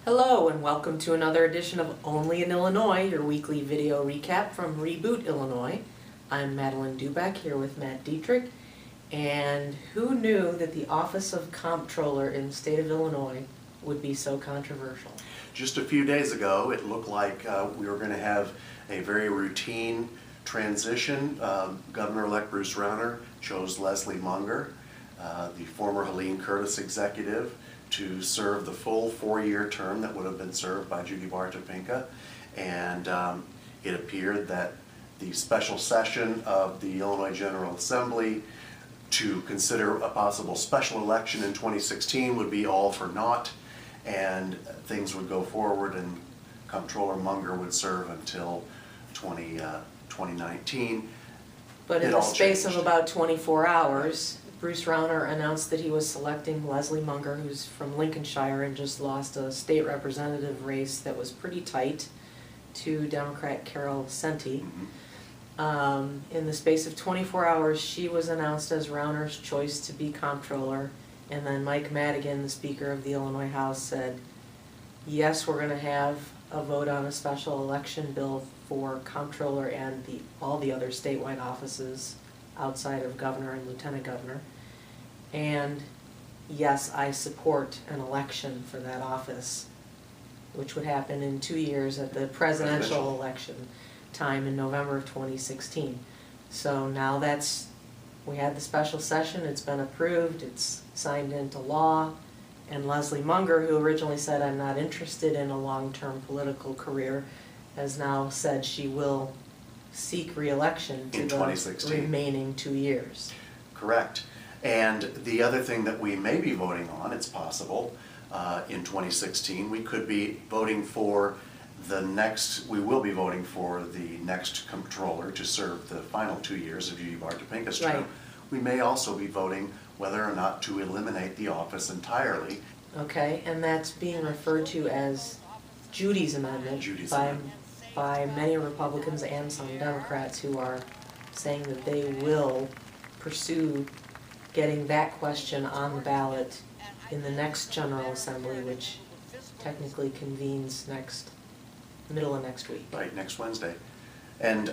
Hello and welcome to another edition of Only in Illinois, your weekly video recap from Reboot Illinois. I'm Madeline Dubeck here with Matt Dietrich, and who knew that the office of Comptroller in the state of Illinois would be so controversial? Just a few days ago, it looked like we were going to have a very routine transition. Governor-elect Bruce Rauner chose Leslie Munger, the former Helene Curtis executive, to serve the full 4-year term that would have been served by Judy Bartopinka. And it appeared that the special session of the Illinois General Assembly to consider a possible special election in 2016 would be all for naught, and things would go forward and Comptroller Munger would serve until 2019. But in the space of about 24 hours, Bruce Rauner announced that he was selecting Leslie Munger, who's from Lincolnshire and just lost a state representative race that was pretty tight, to Democrat Carol Senti. In the space of 24 hours, she was announced as Rauner's choice to be comptroller, and then Mike Madigan, the Speaker of the Illinois House, said, yes, we're going to have a vote on a special election bill for comptroller and all the other statewide offices outside of governor and lieutenant governor. And yes, I support an election for that office, which would happen in 2 years at the presidential election time in November of 2016. So now we had the special session, it's been approved, it's signed into law, and Leslie Munger, who originally said, I'm not interested in a long-term political career, has now said she will seek re-election to the remaining 2 years. Correct. And the other thing that we may be voting on, it's possible, in 2016, we could be voting for we will be voting for the next comptroller to serve the final 2 years of Judy Bartopinka's term. Right. We may also be voting whether or not to eliminate the office entirely. Okay, and that's being referred to as Judy's amendment by many Republicans and some Democrats who are saying that they will pursue getting that question on the ballot in the next General Assembly, which technically convenes middle of next week. Right, next Wednesday. And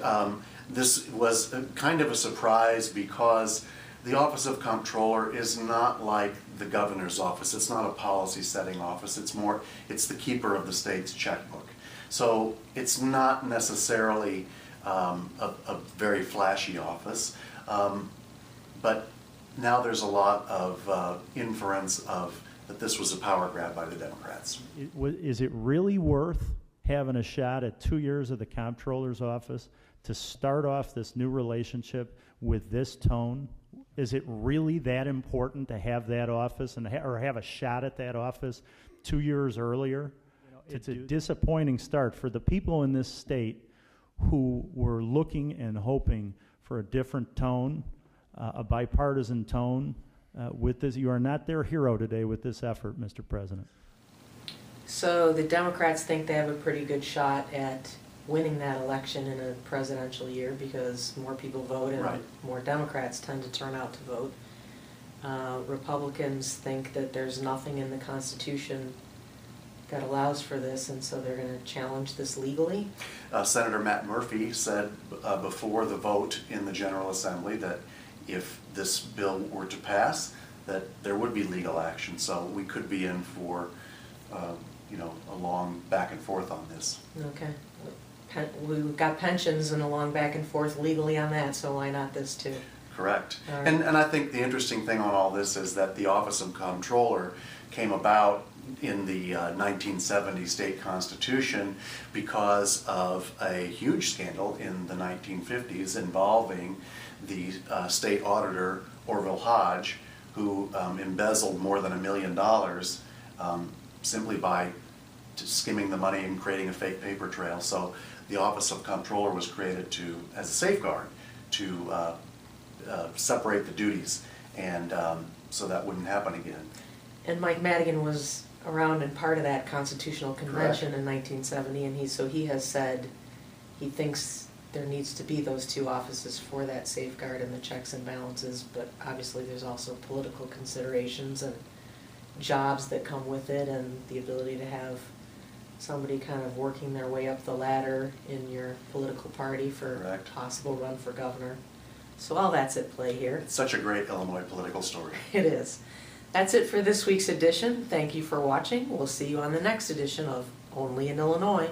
this was kind of a surprise because the Office of Comptroller is not like the governor's office. It's not a policy-setting office. It's the keeper of the state's checkbook. So it's not necessarily a very flashy office, but now there's a lot of inference that this was a power grab by the Democrats. Is it really worth having a shot at 2 years of the comptroller's office to start off this new relationship with this tone? Is it really that important to have that office or have a shot at that office 2 years earlier? It's a disappointing start for the people in this state who were looking and hoping for a different tone, a bipartisan tone with this. You are not their hero today with this effort, Mr. President. So the Democrats think they have a pretty good shot at winning that election in a presidential year because more people vote and more Democrats tend to turn out to vote. Republicans think that there's nothing in the Constitution that allows for this, and so they're going to challenge this legally. Senator Matt Murphy said before the vote in the General Assembly that if this bill were to pass, that there would be legal action. So we could be in for a long back and forth on this. Okay. We've got pensions and a long back and forth legally on that, so why not this too? Correct. Right. And I think the interesting thing on all this is that the Office of Comptroller came about in the 1970 state constitution because of a huge scandal in the 1950s involving the state auditor Orville Hodge, who embezzled more than $1 million simply by skimming the money and creating a fake paper trail. So the Office of Comptroller was created as a safeguard to separate the duties, and so that wouldn't happen again. And Mike Madigan was around and part of that constitutional convention. Correct. In 1970, and he has said he thinks there needs to be those two offices for that safeguard and the checks and balances, but obviously there's also political considerations and jobs that come with it and the ability to have somebody kind of working their way up the ladder in your political party for Correct. possible run for governor. So all that's at play here. It's such a great Illinois political story. It is. That's it for this week's edition. Thank you for watching. We'll see you on the next edition of Only in Illinois.